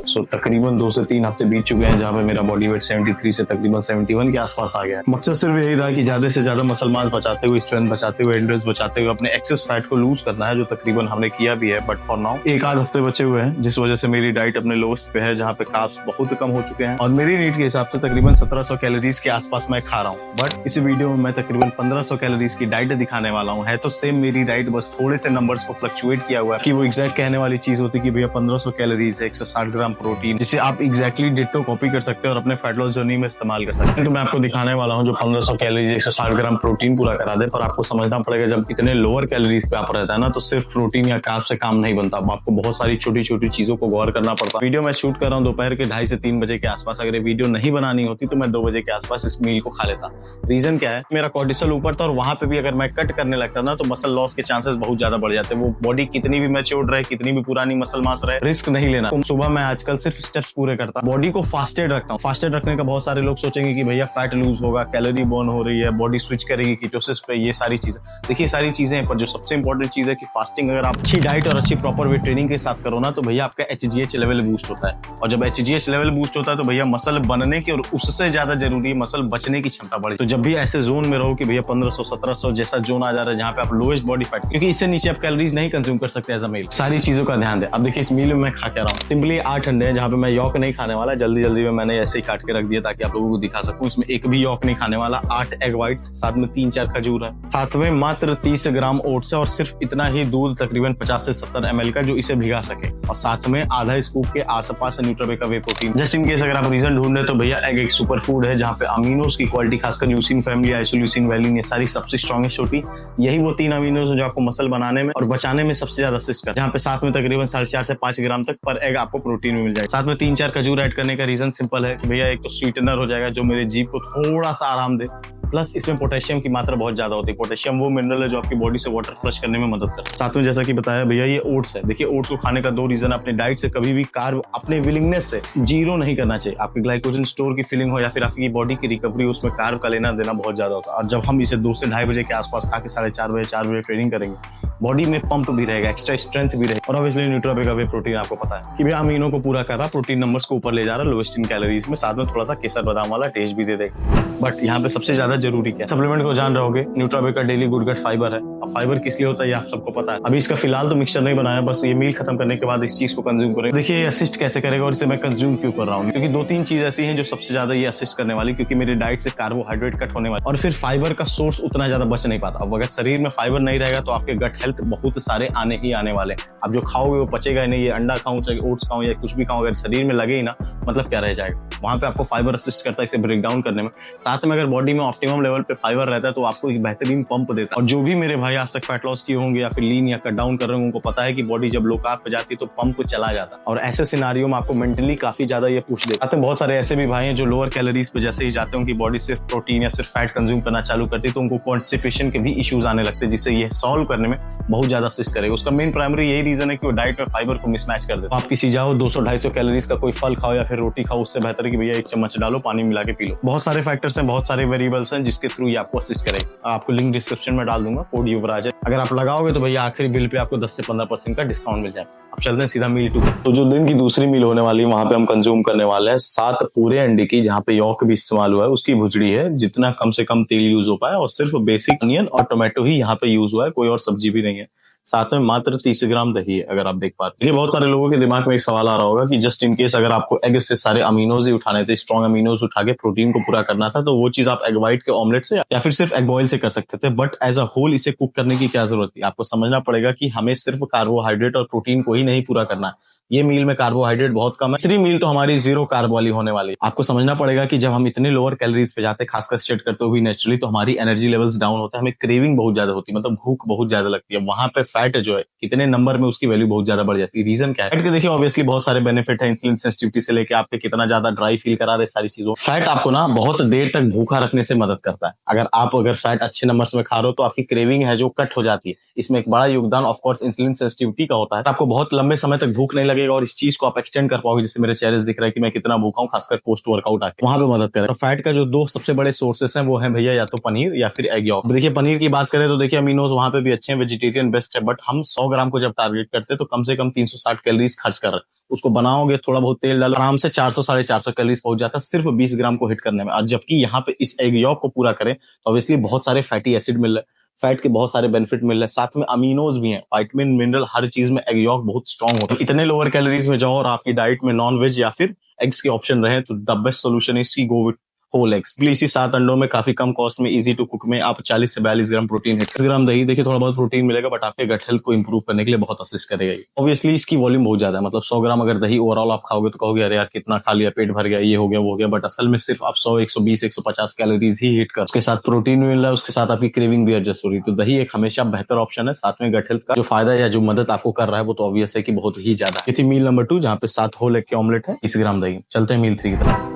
सो तकरीबन 2 से 3 हफ्ते बीत चुके हैं जहाँ पे मेरा बॉडी वेट 73 से तकरीबन 71 के आसपास आ गया है। मकसद सिर्फ यही था कि ज्यादा से ज्यादा मसल मास बचाते हुए, स्ट्रेंथ बचाते हुए, एंड्योरेंस बचाते हुए अपने एक्सेस फैट को लूज करना है, जो तकरीबन हमने किया भी है। बट फॉर नाउ एक आध हफ्ते बचे हुए हैं, जिस वजह से मेरी डाइट अपने लोएस्ट पे है, जहाँ पे कार्ब्स बहुत कम हो चुके हैं और मेरी नीड के हिसाब से तकरीबन 1700 कैलोरीज के आसपास मैं खा रहा हूँ। बट इस वीडियो में मैं तकरीबन 1500 कैलोरीज की डाइट दिखाने वाला हूँ। है तो सेम मेरी डाइट, बस थोड़े से नंबर्स को फ्लक्चुएट किया हुआ है कि वो एग्जैक्ट कहने वाली चीज होती कि भैया 1500 कैलोरीज है, 160 ग्राम प्रोटीन, जिसे आप एग्जैक्टली डिट्टो कॉपी कर सकते हैं और अपने फैट लॉस जर्नी में इस्तेमाल कर सकते हैं। तो मैं आपको दिखाने वाला हूँ जो 1500 कैलोरीज 160 ग्राम प्रोटीन पूरा करा दे। पर आपको समझना पड़ेगा, जब इतने लोअर कैलोरीज पे आप रहता है ना, तो सिर्फ प्रोटीन या कार्ब से काम नहीं बनता। आपको बहुत सारी छोटी छोटी चीजों को गौर करना पड़ता है। वीडियो मैं शूट कर रहा हूँ दोपहर के 2:30 से 3 बजे के आसपास। अगर ये वीडियो नहीं बनानी होती तो मैं 2 बजे के आसपास इस मील को खा लेता। रीजन क्या है, मेरा कॉर्टिसोल ऊपर था और वहां पे भी अगर मैं कट करने लगता ना तो मसल लॉस के चांसेस बहुत ज्यादा बढ़ जाते हैं। वो बॉडी कितनी भी मैच्योर्ड रहे, कितनी भी पुरानी मसल मास रहे, रिस्क नहीं लेना। तो सुबह मैं आजकल सिर्फ स्टेप्स पूरे करता हूँ, बॉडी को फास्टेड रखता हूँ। फास्टेड रखने का बहुत सारे लोग सोचेंगे कि भैया फैट लूज होगा, कैलोरी बर्न हो रही है, बॉडी स्विच करेगी कीटोसिस पे, ये सारी चीजें। देखिए सारी चीजें, पर जो सबसे इंपॉर्टेंट चीज है कि फास्टिंग अगर आप अच्छी डाइट और अच्छी प्रॉपर वेट ट्रेनिंग के साथ करो ना, तो भैया आपका HGH लेवल बूस्ट होता है। और जब HGH लेवल बूस्ट होता है तो भैया मसल बनने की और उससे ज्यादा जरूरी है मसल बचने की क्षमता बढ़े। तो जब भी ऐसे जोन में रहो कि भैया 1500 1700 जैसा जोन आ जा रहा है जहाँ पे आप लोएस्ट बॉडी फैट, क्योंकि इससे नीचे आप कैलोरीज नहीं कंज्यूम कर सकते एज अ मील। सारी चीजों का ध्यान दें। अब देखिए इस मील में मैं खा के रहा हूँ सिंपली 8 अंडे हैं, जहाँ पे मैं यॉक नहीं खाने वाला। जल्दी जल्दी में मैंने ऐसे ही काट के रख दिया ताकि आप लोगों को दिखा सकूं। इसमें एक भी यॉक नहीं खाने वाला। 8 एग व्हाइट्स, साथ में 3-4 खजूर है, साथ में मात्र 30 ग्राम ओट्स है और सिर्फ इतना ही दूध, तकरीबन 50 से 70 ml का, जो इसे भिगा सके। और साथ में आधा स्कूप के आसपास न्यूट्राबेक का वे प्रोटीन। जस्ट इन केस अगर आप रीजन ढूंढे तो भैया एग एक सुपर फूड है जहाँ पे अमीनोस की क्वालिटी, खासकर ल्यूसीन फैमिली, आइसोल्यूसीन, वैलिन, ये सारी सबसे स्ट्रॉन्गेस्ट होती। यही वो 3 अमीनोस जो आपको मसल बनाने में और बचाने में सबसे ज्यादा असिस्ट कर, जहाँ पे साथ में तकरीबन 4.5 से 5 ग्राम तक पर एग आपको प्रोटीन में मिल जाएगा। साथ में 3-4 खजूर ऐड करने का रीजन सिंपल है कि भैया एक तो स्वीटनर हो जाएगा जो मेरे जीभ को थोड़ा सा आराम दे, प्लस इसमें पोटेशियम की मात्रा बहुत ज्यादा होती है। पोटेशियम वो मिनरल है जो आपकी बॉडी से वाटर फ्लश करने में मदद करता है। साथ में जैसा कि बताया भैया ये ओट्स है। देखिए ओट्स को खाने का 2 रीजन। अपने डाइट से कभी भी कार्ब अपने विलिंगनेस से जीरो नहीं करना चाहिए। आपकी ग्लाइकोजन स्टोर की फीलिंग हो या फिर आपकी बॉडी की रिकवरी हो, उसमें कार्ब का लेना देना बहुत ज्यादा होता है। और जब हम इसे 2 से 2:30 बजे के आसपास खा के 4:30 बजे 4 बजे ट्रेनिंग करेंगे, बॉडी में पंप भी रहेगा, एक्स्ट्रा स्ट्रेंथ भी रहेगा। और ऑब्वियसली न्यूट्राबेक का वे प्रोटीन आपको पता है कि भैया अमीनो को पूरा कर रहा, प्रोटीन नंबर्स को ऊपर ले जा रहा, लोएस्ट इन कैलोरीज में, साथ में थोड़ा सा केसर बादाम वाला टेस्ट भी दे देगा। बट यहाँ पे सबसे ज्यादा जरूरी क्या है, सप्लीमेंट को जान रहोगे, न्यूट्राबेक का डेली गुड गट फाइबर है। अब फाइबर किस लिए होता है ये आप सबको पता है। अभी इसका फिलहाल तो मिक्सचर नहीं बनाया, बस ये मील खत्म करने के बाद इस चीज को कंज्यूम करेंगे। देखिए ये असिस्ट कैसे करेगा और इसे मैं कंज्यूम क्यों कर रहा हूँ, क्योंकि 2-3 चीज ऐसी हैं जो सबसे ज्यादा ये असिस्ट करने वाली, क्योंकि मेरी डाइट से कार्बोहाइड्रेट कट होने वाला और फिर फाइबर का सोर्स उतना ज्यादा बच नहीं पाता। अब अगर शरीर में फाइबर नहीं रहेगा तो आपके गट हेल्थ बहुत सारे आने ही आने वाले। अब जो खाओगे वो पचेगा ही नहीं। ये अंडा खाऊं चाहे ओट्स खाऊं या कुछ भी खाऊं, अगर शरीर में लगे ही ना, मतलब क्या रह जाएगा। वहां पे आपको फाइबर असिस्ट करता है इसे ब्रेक डाउन करने में। साथ में अगर बॉडी में ऑप्टिमम लेवल पे फाइबर रहता है तो आपको एक बेहतरीन पंप देता है। और जो भी मेरे भाई आज तक फैट लॉस किए होंगे या फिर लीन या कट डाउन कर रहे होंगे, उनको पता है कि बॉडी जब लो कार्ब पे जाती है तो पंप चला जाता है। और ऐसे सिनारियो में आपको मेंटली काफी ज्यादा ये पुश देता है। बहुत सारे ऐसे भी भाई हैं जो लोअर कैलोरीज पे जैसे ही जाते हैं, उनकी बॉडी सिर्फ प्रोटीन या सिर्फ फैट कंज्यूम करना चालू करती है, तो उनको कॉन्स्टिपेशन के भी इश्यूज आने लगते हैं, जिससे ये सॉल्व करने में बहुत ज्यादा असिस्ट करेगा। उसका मेन प्राइमरी यही रीजन है कि वो डाइट में फाइबर को मिसमैच कर देता है। आप किसी जाओ 200-250 कैलोरीज का कोई फल खाओ या फिर रोटी खाओ, उससे बेहतर है कि भैया 1 चम्मच डालो, पानी मिला के पी लो। बहुत सारे फैक्टर्स हैं, बहुत सारे वेरिएबल्स हैं जिसके थ्रू ये आपको असिस्ट करेगा। आपको लिंक डिस्क्रिप्शन में डाल दूंगा, कोड युवराज है। अगर आप लगाओगे तो भैया आखिरी बिल पे आपको 10 से 15% का डिस्काउंट मिल जाएगा। अब चलते हैं सीधा मील 2। तो जो दिन की दूसरी मील होने वाली है वहां पे हम कंज्यूम करने वाले हैं 7 पूरे अंडे की, जहाँ पे यॉक भी इस्तेमाल हुआ है, उसकी भुजड़ी है, जितना कम से कम तेल यूज हो पाए, और सिर्फ बेसिक अनियन और टोमेटो ही यहाँ पे यूज हुआ है, कोई और सब्जी भी नहीं है। साथ में मात्र 30 ग्राम दही है। अगर आप देख पाते हैं, बहुत सारे लोगों के दिमाग में एक सवाल आ रहा होगा कि जस्ट इन केस अगर आपको एग से सारे अमीनोज ही उठाने थे, स्ट्रॉन्ग अमीनोज उठा के प्रोटीन को पूरा करना था, तो वो चीज आप एग व्हाइट के ऑमलेट से या फिर सिर्फ एग बॉयल से कर सकते थे। बट एज अ होल इसे कुक करने की क्या जरूरत थी। आपको समझना पड़ेगा कि हमें सिर्फ कार्बोहाइड्रेट और प्रोटीन को ही नहीं पूरा करना है। ये मील में कार्बोहाइड्रेट बहुत कम है। तीसरी मील तो हमारी 0 कार्ब वाली होने वाली है। आपको समझना पड़ेगा कि जब हम इतने लोअर कैलोरीज पे जाते हैं, खासकर स्ट्रेट करते हुए नेचुरली, तो हमारी एनर्जी लेवल्स डाउन होता है, हमें क्रेविंग बहुत ज्यादा होती है, मतलब भूख बहुत ज्यादा लगती है। वहां पे फैट जो है कितने नंबर में, उसकी वैल्यू बहुत ज्यादा बढ़ जाती है। रीजन क्या है? फैट के देखिए ऑब्वियसली बहुत सारे बेनिफिट है, इंसुलिन सेंसिटिविटी से लेके आपके कितना ज्यादा ड्राई फील करा रहे, सारी चीजों। फैट आपको ना बहुत देर तक भूखा रखने से मदद करता है। अगर फैट अच्छे नंबर्स में खा रहे हो तो आपकी क्रेविंग है जो कट हो जाती है। इसमें एक बड़ा योगदान ऑफ कोर्स इंसुलिन सेंसिटिविटी का होता है। आपको बहुत लंबे समय तक भूख नहीं लगेगा और इस चीज को आप एक्सटेंड कर पाओगे, जैसे मेरे चेहरे से दिख रहा है कि मैं कितना भूखा हूँ, खासकर पोस्ट वर्कआउट आके वहां पे मदद करेगा। फैट का जो दो सबसे बड़े सोर्सेस हैं वो है भैया या तो पनीर या फिर एग यॉक। देखिए पनीर की बात करें तो देखिए अमीनोज वहां पे भी अच्छे हैं, वेजिटेरियन बेस्ट है, बट हम 100 ग्राम को जब टारगेट करते हैं तो कम से कम 360 कैलोरीज खर्च कर रहे हैं। उसको बनाओगे, थोड़ा बहुत तेल डालो, आराम से 400 साढ़े 400 कैलोरीज पहुंच जाता है सिर्फ 20 ग्राम को हिट करने में। और जबकि यहाँ पे इस एग यॉक को पूरा करें तो ऑब्वियसली बहुत सारे फैटी एसिड मिल रहे हैं, फैट के बहुत सारे बेनिफिट मिल रहे हैं, साथ में अमीनोज भी हैं, विटामिन मिनरल, हर चीज में एग यॉक बहुत स्ट्रांग होता है। इतने लोअर कैलोरीज में जाओ और आपकी डाइट में नॉन वेज या फिर एग्स के ऑप्शन रहे तो द बेस्ट सोल्यूशन इज की गो विद होल एग्स। इसी 7 अंडों में काफी कम कॉस्ट में इजी टू कुक में आप 40 से 42 ग्राम प्रोटीन, 10 ग्राम दही, देखिए थोड़ा बहुत प्रोटीन मिलेगा बट आपके गट हेल्थ को इंप्रूव करने के लिए बहुत असिस्ट करेगा। ऑब्वियसली इसकी वॉल्यूम बहुत ज्यादा है, मतलब 100 ग्राम अगर दही ओवरऑल आप खाओगे तो कहोगे अरे यार कितना खा लिया, पेट भर गया, ये हो गया वो हो गया, बट असल में सिर्फ आप 100 120 150 कैलोरीज ही हिट कर, उसके साथ प्रोटीन मिल रहा है, उसके साथ आपकी क्रेविंग भी एडजस्ट हो रही है। तो दही एक हमेशा बेहतर ऑप्शन है। साथ में गट हेल्थ का जो फायदा या जो मदद आपको कर रहा है वो तो ऑब्वियस है कि बहुत ही ज्यादा। ये थी मील नंबर 2 जहाँ पे 7 होल एग के ऑमलेट है, 30 ग्राम दही। चलते हैं मील 3 की तरफ।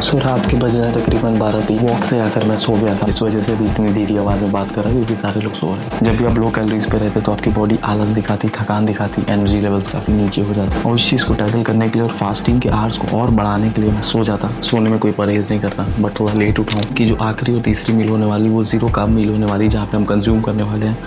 सो रात के बज रहे हैं तकरीबन 12-3। वॉक से आकर मैं सो गया था, इस वजह से भी इतनी धीरे आवाज में बात कर रहा है क्योंकि सारे लोग सो रहे हैं। जब भी आप लो कैलोरीज पे रहते तो आपकी बॉडी आलस दिखाती, थकान दिखाती, एनर्जी लेवल्स काफी नीचे हो जाते। और इस चीज को टैकल करने के लिए और फास्टिंग के आवर्स को और बढ़ाने के लिए मैं सो जाता। सोने में कोई परहेज नहीं करता, बट थोड़ा लेट उठाऊं कि जो आखिरी और तीसरी मील होने वाली वो 0 कार्ब मील होने वाली, जहाँ पे हम कंज्यूम करने वाले हैं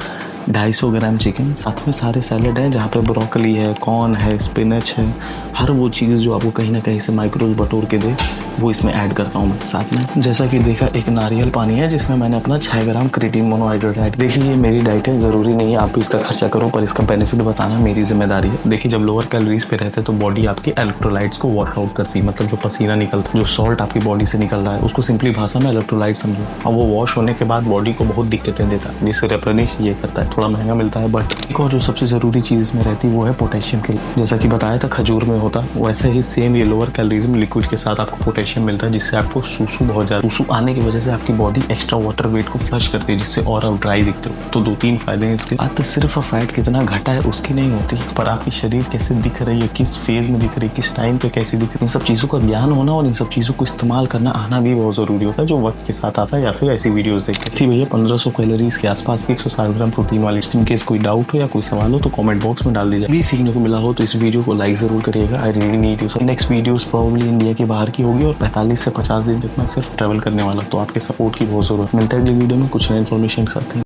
250 ग्राम चिकन, साथ में सारे सैलेड हैं जहाँ पे ब्रोकली है, कॉर्न है, स्पिनच है, हर वो चीज़ जो आपको कहीं ना कहीं से माइक्रोज बटोर के दे वो इसमें ऐड करता हूँ मैं। साथ में जैसा कि देखा एक नारियल पानी है जिसमें मैंने अपना 6 ग्राम क्रिएटिन मोनोहाइड्रेट ऐड। देखिए ये मेरी डाइट है, ज़रूरी नहीं है आप भी इसका खर्चा करो, पर इसका बेनिफिट बताना मेरी जिम्मेदारी है। देखिए जब लोअर कैलोरीज पे रहते हैं तो बॉडी आपकी इलेक्ट्रोलाइट्स को वॉश आउट करती है, मतलब जो पसीना निकलता है, जो सॉल्ट आपकी बॉडी से निकल रहा है उसको सिंपली भाषा में इलेक्ट्रोलाइट समझो। और वो वॉश होने के बाद बॉडी को बहुत दिक्कतें देता है, जिससे रेप्लेनिश ये करता है, थोड़ा महंगा मिलता है। बट एक और जो सबसे ज़रूरी चीज़ इसमें रहती है वो है पोटेशियम की। जैसा कि बताया था खजूर में होता, वैसे ही सेम ये लोअर कैलोरीज में लिक्विड के साथ आपको पोटेशियम मिलता है, जिससे आपको सूसू बहुत ज़्यादा, सूसू आने की वजह से आपकी बॉडी एक्स्ट्रा वाटर वेट को फ्लश करती है, जिससे और आप ड्राई दिखते हो। तो 2-3 फायदे हैं इसके। बात सिर्फ फैट कितना घटा है उसकी नहीं होती, पर आपकी शरीर कैसे दिख रही है, किस फेज में दिख रही है, किस टाइम पे कैसे दिख रही है, इन सब चीज़ों का ज्ञान होना और इन सब चीज़ों को इस्तेमाल करना आना भी बहुत ज़रूरी होता है, जो वक्त के साथ आता है या फिर ऐसी वीडियोस देख के। थी भैया 1500 कैलोरीज के आसपास की 160 ग्राम प्रोटीन वाली। इन केस कोई डाउट हो या कोई सवाल हो तो कमेंट बॉक्स में डाल दीजिए। भी सीखने को मिला हो तो इस वीडियो को लाइक जरूर करिएगा। I really need you. Next videos probably India के बाहर की होगी और 45 से 50 दिन तक मैं सिर्फ ट्रैवल करने वाला, तो आपके सपोर्ट की बहुत जरूरत। मिलता है अगली वीडियो में कुछ नई इन्फॉर्मेशन के साथ।